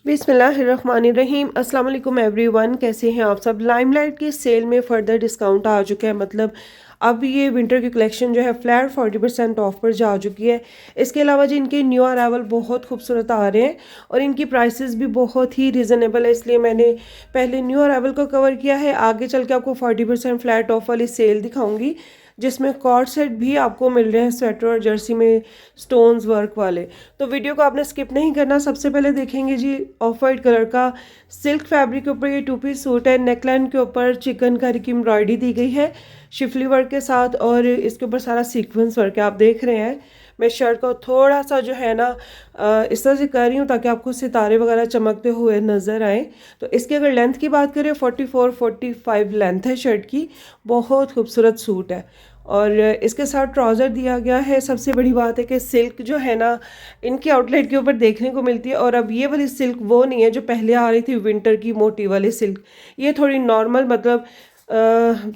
बिस्मिल्लाहिर्रहमानिर्रहीम। अस्सलाम वालेकुम एवरीवन, कैसे हैं आप सब। लाइमलाइट की सेल में फ़र्दर डिस्काउंट आ चुका है, मतलब अब ये विंटर की कलेक्शन जो है फ्लैट 40% ऑफ पर जा चुकी है। इसके अलावा जी इनके न्यू अरावल बहुत खूबसूरत आ रहे हैं और इनकी प्राइसेस भी बहुत ही रिजनेबल है, इसलिए मैंने पहले न्यू अरावल को कवर किया है। आगे चल के आपको 40% फ्लैट ऑफ वाली सेल दिखाऊंगी जिसमें कॉर्ड सेट भी आपको मिल रहे हैं स्वेटर और जर्सी में स्टोन्स वर्क वाले। तो वीडियो को आपने स्किप नहीं करना। सबसे पहले देखेंगे जी ऑफ वाइट कलर का सिल्क फैब्रिक के ऊपर ये 2 पीस सूट है। नेकलाइन के ऊपर चिकनकारी की एम्ब्रॉयडरी दी गई है शिफली वर्क के साथ और इसके ऊपर सारा सीक्वेंस वर्क है। आप देख रहे हैं मैं शर्ट को थोड़ा सा जो है ना इस तरह से कर रही हूँ ताकि आपको सितारे वगैरह चमकते हुए नज़र आए। तो इसकी अगर लेंथ की बात करें 44-45 लेंथ है शर्ट की। बहुत खूबसूरत सूट है और इसके साथ ट्राउज़र दिया गया है। सबसे बड़ी बात है कि सिल्क जो है ना इनकी आउटलेट के ऊपर देखने को मिलती है और अब ये वाली सिल्क वो नहीं है जो पहले आ रही थी विंटर की मोटी वाली सिल्क। ये थोड़ी नॉर्मल, मतलब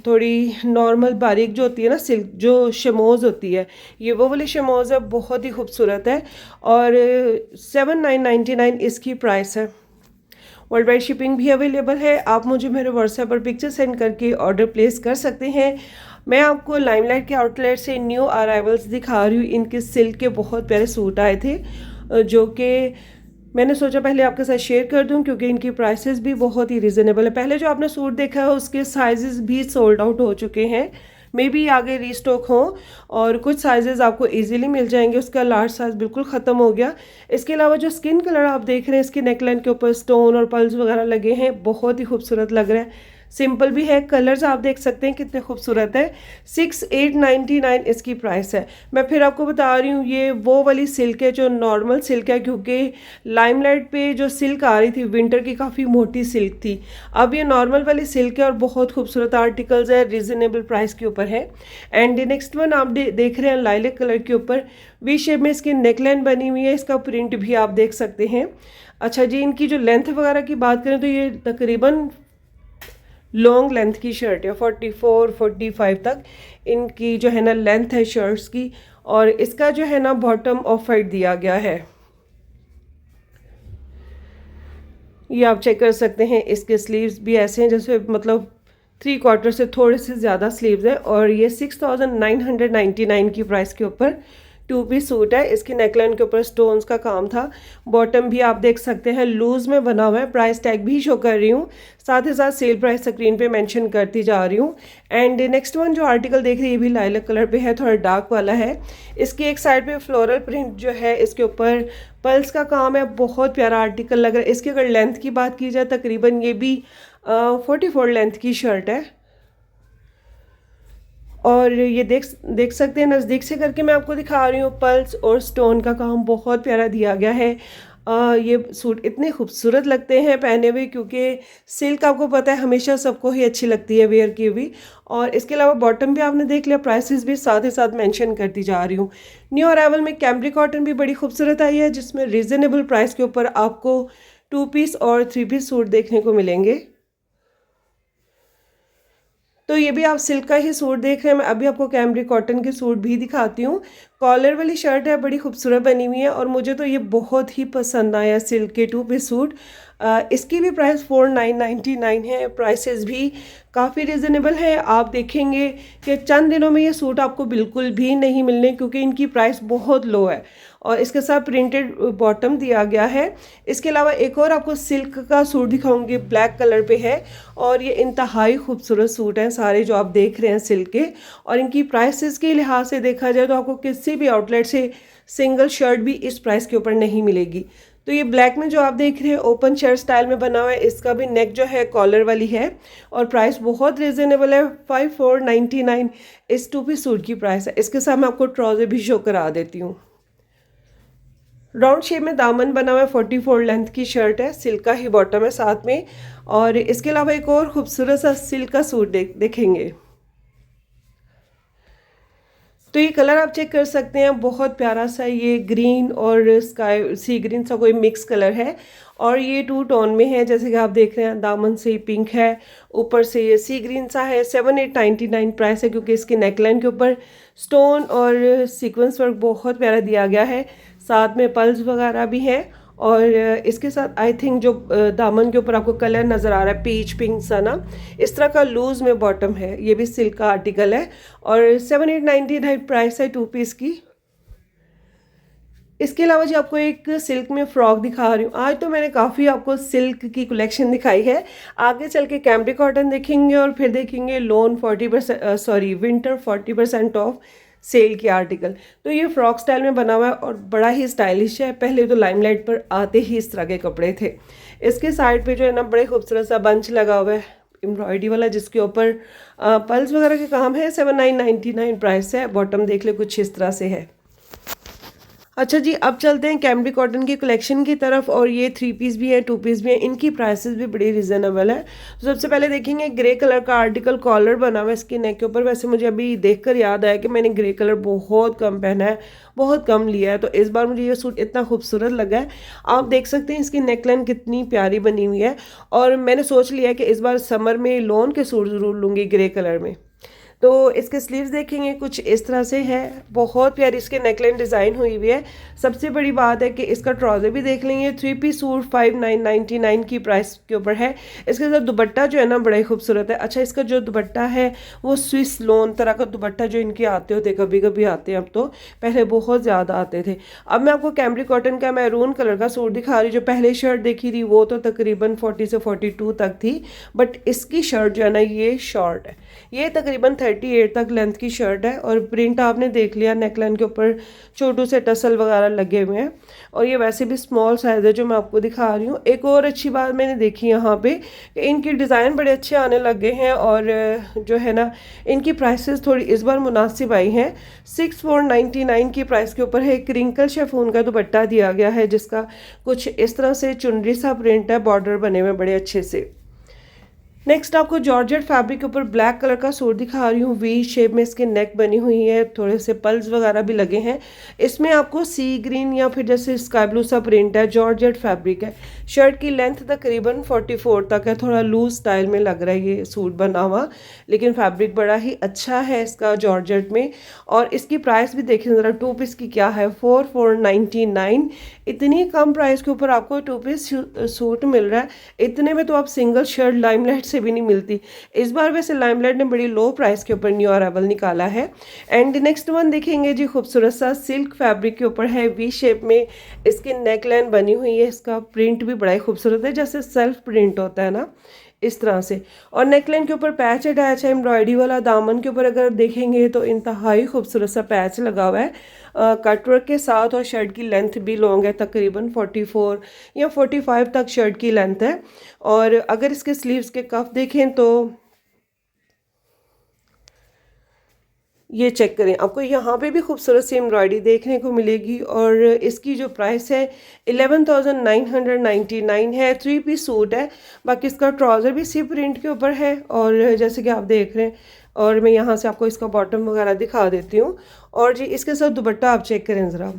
थोड़ी नॉर्मल बारीक जो होती है ना सिल्क, जो शमोज़ होती है, ये वो वाली शमोज़ है। बहुत ही खूबसूरत है और 7999 इसकी प्राइस है। वर्ल्ड वाइड शिपिंग भी अवेलेबल है। आप मुझे मेरे व्हाट्सएप पर पिक्चर सेंड करके ऑर्डर प्लेस कर सकते हैं। मैं आपको लाइमलाइट के आउटलेट से न्यू अराइवल्स दिखा रही हूँ। इनके सिल्क के बहुत प्यारे सूट आए थे जो कि मैंने सोचा पहले आपके साथ शेयर कर दूं क्योंकि इनकी प्राइसेस भी बहुत ही रिजनेबल है। पहले जो आपने सूट देखा है उसके साइजेस भी सोल्ड आउट हो चुके हैं, मे बी आगे रीस्टॉक हो और कुछ साइजेस आपको इजीली मिल जाएंगे। उसका लार्ज साइज बिल्कुल ख़त्म हो गया। इसके अलावा जो स्किन कलर आप देख रहे हैं इसकी नेकलाइन के ऊपर स्टोन और पल्स वगैरह लगे हैं, बहुत ही खूबसूरत लग रहा है। सिंपल भी है, कलर्स आप देख सकते हैं कितने खूबसूरत है। 6899 इसकी प्राइस है। मैं फिर आपको बता रही हूँ ये वो वाली सिल्क है जो नॉर्मल सिल्क है, क्योंकि लाइमलाइट पे जो सिल्क आ रही थी विंटर की काफ़ी मोटी सिल्क थी। अब ये नॉर्मल वाली सिल्क है और बहुत खूबसूरत आर्टिकल्स है, रिजनेबल प्राइस के ऊपर है। एंड नेक्स्ट वन आप देख रहे हैं लाइलेक कलर के ऊपर वी शेप में इसकी नेकलाइन बनी हुई है। इसका प्रिंट भी आप देख सकते हैं। अच्छा जी, इनकी जो लेंथ वगैरह की बात करें तो ये तकरीबन लॉन्ग लेंथ की शर्ट है, 44-45 तक इनकी जो है ना लेंथ है शर्ट्स की। और इसका जो है ना बॉटम ऑफ वाइट दिया गया है, ये आप चेक कर सकते हैं। इसके स्लीव्स भी ऐसे हैं जैसे मतलब 3/4 से थोड़े से ज़्यादा स्लीव्स हैं और ये 6999 की प्राइस के ऊपर 2 पीस सूट है। इसकी नेकलाइन के ऊपर स्टोन्स का काम था। बॉटम भी आप देख सकते हैं लूज में बना हुआ है। प्राइस टैग भी शो कर रही हूँ, साथ ही साथ सेल प्राइस स्क्रीन पे मेंशन करती जा रही हूँ। एंड नेक्स्ट वन जो आर्टिकल देख रही है ये भी लाइलक कलर पे है, थोड़ा डार्क वाला है। इसकी एक साइड पे फ्लोरल प्रिंट जो है इसके ऊपर पल्स का काम है, बहुत प्यारा आर्टिकल लग रहा है। इसकी अगर लेंथ की बात की जाए तकरीबन ये भी 44 लेंथ की शर्ट है और ये देख सकते हैं नज़दीक से करके मैं आपको दिखा रही हूँ। पल्स और स्टोन का काम बहुत प्यारा दिया गया है। ये सूट इतने खूबसूरत लगते हैं पहने हुए, क्योंकि सिल्क आपको पता है हमेशा सबको ही अच्छी लगती है वेयर की हुई। और इसके अलावा बॉटम भी आपने देख लिया, प्राइसेस भी साथ ही साथ मेंशन करती जा रही हूँ। न्यू अराइवल में कैमरी कॉटन भी बड़ी खूबसूरत आई है जिसमें रिजनेबल प्राइस के ऊपर आपको 2 पीस और 3 पीस सूट देखने को मिलेंगे। तो ये भी आप सिल्क का ही सूट देख रहे हैं। मैं अभी आपको कैमरी कॉटन के सूट भी दिखाती हूँ। कॉलर वाली शर्ट है, बड़ी खूबसूरत बनी हुई है और मुझे तो ये बहुत ही पसंद आया सिल्क के 2 पीस सूट। इसकी भी प्राइस 4999 है। प्राइसेस भी काफ़ी रिजनेबल है। आप देखेंगे कि चंद दिनों में ये सूट आपको बिल्कुल भी नहीं मिलने, क्योंकि इनकी प्राइस बहुत लो है और इसके साथ प्रिंटेड बॉटम दिया गया है। इसके अलावा एक और आपको सिल्क का सूट दिखाऊंगी, ब्लैक कलर पे है और ये इंतहाई खूबसूरत सूट हैं सारे जो आप देख रहे हैं सिल्क के। और इनकी प्राइसेस के लिहाज से देखा जाए तो आपको किसी भी आउटलेट से सिंगल शर्ट भी इस प्राइस के ऊपर नहीं मिलेगी। तो ये ब्लैक में जो आप देख रहे हैं ओपन शर्ट स्टाइल में बना हुआ है, इसका भी नेक जो है कॉलर वाली है और प्राइस बहुत रिजनेबल है। 5499 इस 2 पीस सूट की प्राइस है। इसके साथ मैं आपको ट्राउज़र भी शो करा देती हूँ। राउंड शेप में दामन बना हुआ है, 44 लेंथ की शर्ट है, सिल्क का ही बॉटम है साथ में। और इसके अलावा एक और खूबसूरत सा सिल्क का सूट देखेंगे। तो ये कलर आप चेक कर सकते हैं, बहुत प्यारा सा ये ग्रीन और स्काई सी ग्रीन सा कोई मिक्स कलर है और ये 2 टोन में है जैसे कि आप देख रहे हैं। दामन से पिंक है, ऊपर से ये सी ग्रीन सा है। 7899 प्राइस है, क्योंकि इसकी नेकलाइन के ऊपर स्टोन और सीक्वेंस वर्क बहुत प्यारा दिया गया है, साथ में पल्स वगैरह भी है और इसके साथ आई थिंक जो दामन के ऊपर आपको कलर नज़र आ रहा है पीच पिंक सा ना, इस तरह का लूज़ में बॉटम है। ये भी सिल्क का आर्टिकल है और 7,899 प्राइस है 2 पीस की। इसके अलावा जी आपको एक सिल्क में फ़्रॉक दिखा रही हूँ। आज तो मैंने काफ़ी आपको सिल्क की कलेक्शन दिखाई है। आगे चल के कैमरी कॉटन देखेंगे और फिर देखेंगे लोन 40% विंटर 40% ऑफ सेल के आर्टिकल। तो ये फ्रॉक स्टाइल में बना हुआ है और बड़ा ही स्टाइलिश है। पहले तो लाइमलाइट पर आते ही इस तरह के कपड़े थे। इसके साइड पे जो है ना बड़े खूबसूरत सा बंच लगा हुआ है एम्ब्रॉयडरी वाला, जिसके ऊपर पल्स वगैरह के काम है। 7,999 प्राइस है। बॉटम देख ले कुछ इस तरह से है। अच्छा जी, अब चलते हैं कैमरी कॉटन की कलेक्शन की तरफ। और ये 3 पीस भी है 2 पीस भी है, इनकी प्राइसेस भी बड़ी रिजनेबल है। तो सबसे पहले देखेंगे ग्रे कलर का आर्टिकल, कॉलर बना हुआ है इसकी नेक के ऊपर। वैसे मुझे अभी देखकर याद आया कि मैंने ग्रे कलर बहुत कम पहना है, बहुत कम लिया है, तो इस बार मुझे ये सूट इतना खूबसूरत लगा है। आप देख सकते हैं इसकी नेकलाइन कितनी प्यारी बनी हुई है। और मैंने सोच लिया कि इस बार समर में लॉन के सूट ज़रूर लूँगी ग्रे कलर में। तो इसके स्लीव्स देखेंगे कुछ इस तरह से है, बहुत प्यारी इसके नेकलाइन डिज़ाइन हुई हुई है। सबसे बड़ी बात है कि इसका ट्राउज़र भी देख लेंगे। 3 पीस सूट 5,999 की प्राइस के ऊपर है। इसके साथ दुपट्टा जो है ना बड़ा ही खूबसूरत है। अच्छा, इसका जो दुपट्टा है वो स्विस लोन तरह का दुपट्टा जो इनके आते होते, कभी कभी आते हैं, अब तो पहले बहुत ज़्यादा आते थे। अब मैं आपको कैमरी कॉटन का मैरून कलर का सूट दिखा रही हूँ। जो पहले शर्ट देखी थी वो तो तकरीबन 40 से 42 तक थी, बट इसकी शर्ट जो है ना ये शॉर्ट है। ये तकरीबन 38 तक लेंथ की शर्ट है और प्रिंट आपने देख लिया, नेकलाइन के ऊपर छोटू से टसल वगैरह लगे हुए हैं। और ये वैसे भी स्मॉल साइज़ है जो मैं आपको दिखा रही हूँ। एक और अच्छी बात मैंने देखी यहाँ पे कि इनकी डिज़ाइन बड़े अच्छे आने लग गए हैं और जो है ना इनकी प्राइसेस थोड़ी इस बार मुनासिब आई हैं। 6,499 की प्राइस के ऊपर है। एक रिंकल शेफून का दुपट्टा दिया गया है जिसका कुछ इस तरह से चुनरी सा प्रिंट है, बॉर्डर बने हुए बड़े अच्छे से। नेक्स्ट आपको जॉर्जेट फैब्रिक के ऊपर ब्लैक कलर का सूट दिखा रही हूँ। वी शेप में इसकी नेक बनी हुई है, थोड़े से पल्स वगैरह भी लगे हैं। इसमें आपको सी ग्रीन या फिर जैसे स्काई ब्लू सा प्रिंट है, जॉर्जेट फैब्रिक है। शर्ट की लेंथ तकरीबन 44 तक है। थोड़ा लूज स्टाइल में लग रहा है ये सूट बना हुआ, लेकिन फैब्रिक बड़ा ही अच्छा है इसका जॉर्जेट में। और इसकी प्राइस भी देखें ज़रा, 2 पीस की क्या है, 4,499। इतनी कम प्राइस के ऊपर आपको 2 पीस सूट मिल रहा है। इतने में तो आप सिंगल शर्ट लाइमलाइट से भी नहीं मिलती। इस बार वैसे लाइमलाइट ने बड़ी लो प्राइस के ऊपर न्यू अराइवल निकाला है। एंड नेक्स्ट वन देखेंगे जी, खूबसूरत सा सिल्क फैब्रिक के ऊपर है, वी शेप में इसकी नेकलाइन बनी हुई है। इसका प्रिंट भी बड़ा ही खूबसूरत है, जैसे सेल्फ प्रिंट होता है ना इस तरह से। और नेकलाइन के ऊपर पैच अटैच है एम्ब्रॉयडरी वाला। दामन के ऊपर अगर देखेंगे तो इंतहाई खूबसूरत सा पैच लगा हुआ है कटवर्क के साथ। और शर्ट की लेंथ भी लॉन्ग है, तकरीबन 44 या 45 तक शर्ट की लेंथ है। और अगर इसके स्लीव्स के कफ देखें तो ये चेक करें, आपको यहाँ पे भी खूबसूरत सी एम्ब्रॉयडरी देखने को मिलेगी। और इसकी जो प्राइस है 11,999 है। 3 पीस सूट है। बाकी इसका ट्राउज़र भी सी प्रिंट के ऊपर है और जैसे कि आप देख रहे हैं। और मैं यहाँ से आपको इसका बॉटम वगैरह दिखा देती हूँ। और जी इसके साथ दुपट्टा आप चेक करें ज़रा,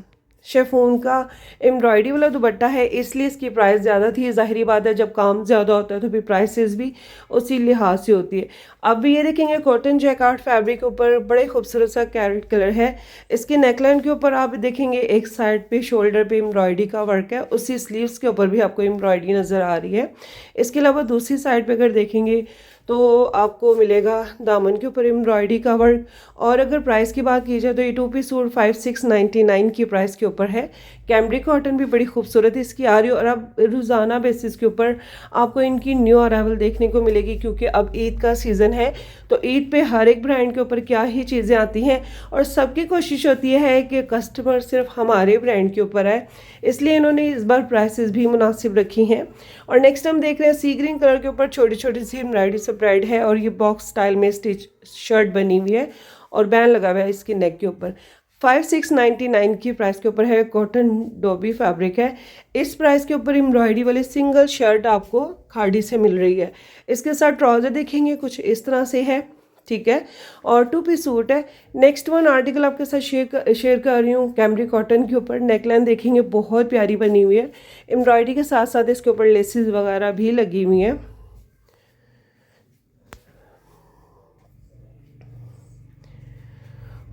शेफून का एम्ब्रॉयडरी वाला दुपट्टा है, इसलिए इसकी प्राइस ज़्यादा थी। ज़ाहिरी बात है जब काम ज़्यादा होता है तो फिर प्राइसेस भी उसी लिहाज से होती है। अब भी ये देखेंगे कॉटन जैकार्ड फैब्रिक के ऊपर बड़े खूबसूरत सा कैरेट कलर है। इसके नेकलाइन के ऊपर आप देखेंगे एक साइड पे शोल्डर पे एम्ब्रॉयडरी का वर्क है, उसी स्लीव्स के ऊपर भी आपको एम्ब्रॉयडरी नज़र आ रही है। इसके अलावा दूसरी साइड पर अगर देखेंगे तो आपको मिलेगा दामन के ऊपर एम्ब्रॉयडरी का वर्क। और अगर प्राइस की बात की जाए तो ये 2 पीस सूट 5,699 की प्राइस के ऊपर है। कैमरी कॉटन भी बड़ी खूबसूरत इसकी आ रही है। और अब रोज़ाना बेसिस के ऊपर आपको इनकी न्यू अराइवल देखने को मिलेगी, क्योंकि अब ईद का सीज़न है। तो ईद पे हर एक ब्रांड के ऊपर क्या ही चीज़ें आती हैं और सबकी कोशिश होती है कि कस्टमर सिर्फ हमारे ब्रांड के ऊपर है, इसलिए इन्होंने इस बार प्राइसेस भी मुनासिब रखी हैं। और नेक्स्ट हम देख रहे हैं सी ग्रीन कलर के ऊपर छोटी छोटी सी एम्ब्रॉयडरी स्प्रेड है और ये बॉक्स स्टाइल में स्टिच शर्ट बनी हुई है और बैन लगा हुआ है इसके नेक के ऊपर। 5,699 की प्राइस के ऊपर है। कॉटन डोबी फैब्रिक है। इस प्राइस के ऊपर एम्ब्रॉयडरी वाली सिंगल शर्ट आपको खाड़ी से मिल रही है। इसके साथ ट्राउज़र देखेंगे कुछ इस तरह से है, ठीक है। और 2 पीस सूट है। नेक्स्ट वन आर्टिकल आपके साथ शेयर कर रही हूँ कैमरी कॉटन के ऊपर। नेकलाइन देखेंगे बहुत प्यारी बनी हुई है, एम्ब्रॉयडरी के साथ साथ इसके ऊपर लेसेस वगैरह भी लगी हुई हैं।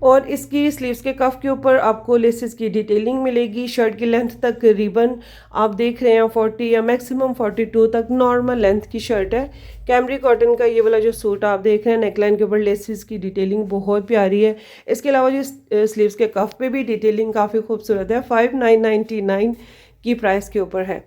और इसकी स्लीव्स के कफ के ऊपर आपको लेसेस की डिटेलिंग मिलेगी। शर्ट की लेंथ तक रिबन आप देख रहे हैं 40 या मैक्सिमम 42 तक नॉर्मल लेंथ की शर्ट है। कैमरी कॉटन का ये वाला जो सूट आप देख रहे हैं, नेकलाइन के ऊपर लेसेस की डिटेलिंग बहुत प्यारी है। इसके अलावा जो स्लीव्स के कफ पे भी डिटेलिंग काफ़ी खूबसूरत है। 5999 की प्राइस के ऊपर है।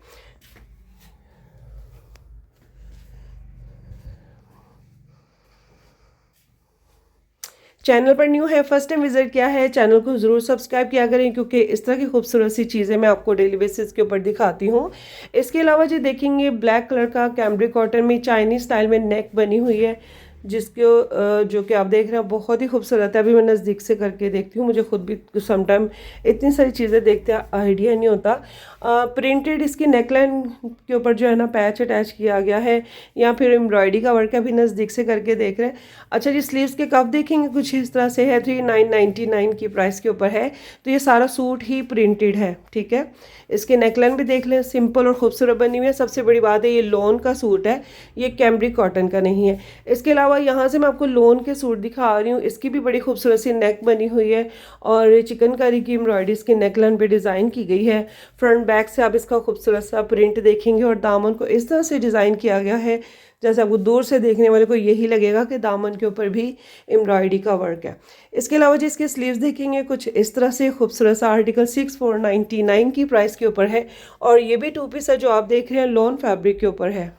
चैनल पर न्यू है, फर्स्ट टाइम विजिट किया है, चैनल को ज़रूर सब्सक्राइब किया करें, क्योंकि इस तरह की खूबसूरत सी चीज़ें मैं आपको डेली बेसिस के ऊपर दिखाती हूँ। इसके अलावा जो देखेंगे ब्लैक कलर का कैमरिक कॉटन में चाइनीज़ स्टाइल में नेक बनी हुई है, जिसको जो कि आप देख रहे हैं बहुत ही खूबसूरत है। अभी मैं नज़दीक से करके देखती हूँ, मुझे खुद भी समटाइम इतनी सारी चीज़ें देखते आइडिया नहीं होता। प्रिंटेड इसकी नेकलाइन के ऊपर जो है ना पैच अटैच किया गया है, या फिर एम्ब्रॉयडरी का वर्क है, अभी नज़दीक से करके देख रहे हैं। अच्छा जी, स्लीव्स के कफ देखेंगे कुछ इस तरह से है। 3999 की प्राइस के ऊपर है। तो ये सारा सूट ही प्रिंटेड है, ठीक है। इसके नेकलाइन भी देख लें, सिंपल और खूबसूरत बनी हुई है। सबसे बड़ी बात है ये लोन का सूट है, ये कैमरिक कॉटन का नहीं है। इसके अलावा यहाँ से मैं आपको लोन के सूट दिखा रही हूँ, इसकी भी बड़ी खूबसूरत सी नेक बनी हुई है और चिकनकारी की एम्ब्रॉयडरी इसकी नेकलाइन पे डिज़ाइन की गई है। फ्रंट बैक से आप इसका खूबसूरत सा प्रिंट देखेंगे और दामन को इस तरह से डिज़ाइन किया गया है जैसे आपको दूर से देखने वाले को यही लगेगा कि दामन के ऊपर भी एम्ब्रॉयडरी का वर्क है। इसके अलावा जी इसके स्लीव्स देखेंगे कुछ इस तरह से खूबसूरत सा आर्टिकल 6499 की प्राइस के ऊपर है। और ये भी 2 पीस है जो आप देख रहे हैं, लॉन फैब्रिक के ऊपर है।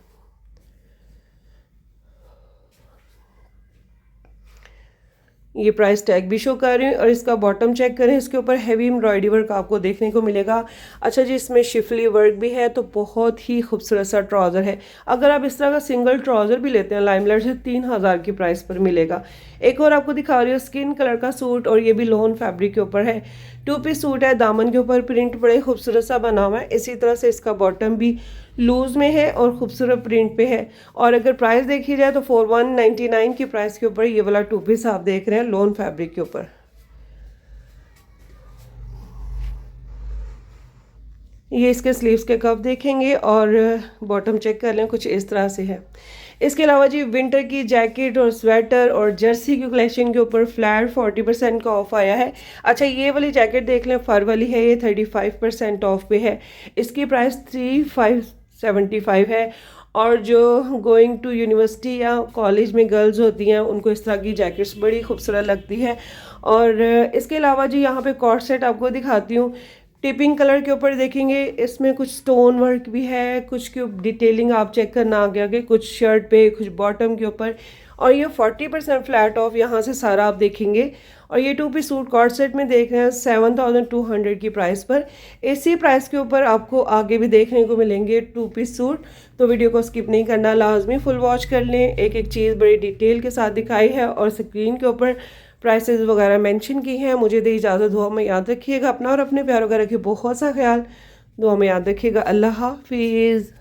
ये प्राइस टैग भी शो कर रही हूँ और इसका बॉटम चेक करें, इसके ऊपर हैवी एम्ब्रॉयडरी वर्क आपको देखने को मिलेगा। अच्छा जी, इसमें शिफली वर्क भी है, तो बहुत ही खूबसूरत सा ट्राउज़र है। अगर आप इस तरह का सिंगल ट्राउज़र भी लेते हैं लाइमलाइट से 3000 की प्राइस पर मिलेगा। एक और आपको दिखा रही हूँ स्किन कलर का सूट, और ये भी लोन फैब्रिक के ऊपर है। 2 पीस सूट है, दामन के ऊपर प्रिंट बड़े खूबसूरत सा बना हुआ है। इसी तरह से इसका बॉटम भी लूज़ में है और खूबसूरत प्रिंट पे है। और अगर प्राइस देखी जाए तो 4199 की प्राइस के ऊपर ये वाला 2 पीस आप देख रहे हैं लोन फैब्रिक के ऊपर। ये इसके स्लीव्स के कफ देखेंगे और बॉटम चेक कर लें, कुछ इस तरह से है। इसके अलावा जी विंटर की जैकेट और स्वेटर और जर्सी की कलेक्शन के ऊपर फ्लैट 40% का ऑफ आया है। अच्छा, ये वाली जैकेट देख लें, फर वाली है, ये 35% ऑफ पे है। इसकी प्राइस 3575 है। और जो गोइंग टू यूनिवर्सिटी या कॉलेज में गर्ल्स होती हैं उनको इस तरह की जैकेट्स बड़ी खूबसूरत लगती है। और इसके अलावा जी यहाँ पे कॉर्ड सेट आपको दिखाती हूँ। टिपिंग कलर के ऊपर देखेंगे, इसमें कुछ स्टोन वर्क भी है, कुछ की डिटेलिंग आप चेक करना आ गया कि कुछ शर्ट पे, कुछ बॉटम के ऊपर। और ये 40% फ्लैट ऑफ यहाँ से सारा आप देखेंगे। और ये 2 पीस सूट कॉर्ड सेट में देख रहे हैं 7200 की प्राइस पर। इसी प्राइस के ऊपर आपको आगे भी देखने को मिलेंगे 2 पीस सूट। तो वीडियो को स्किप नहीं करना, लाजमी फुल वॉच कर लें। एक एक चीज़ बड़ी डिटेल के साथ दिखाई है और स्क्रीन के ऊपर प्राइसेस वगैरह मेंशन की हैं। मुझे दे इजाज़त, दुआ में याद रखिएगा अपना और अपने प्यारों का रखिए बहुत सा ख्याल, दुआ में याद रखिएगा। अल्लाह हाफिज़।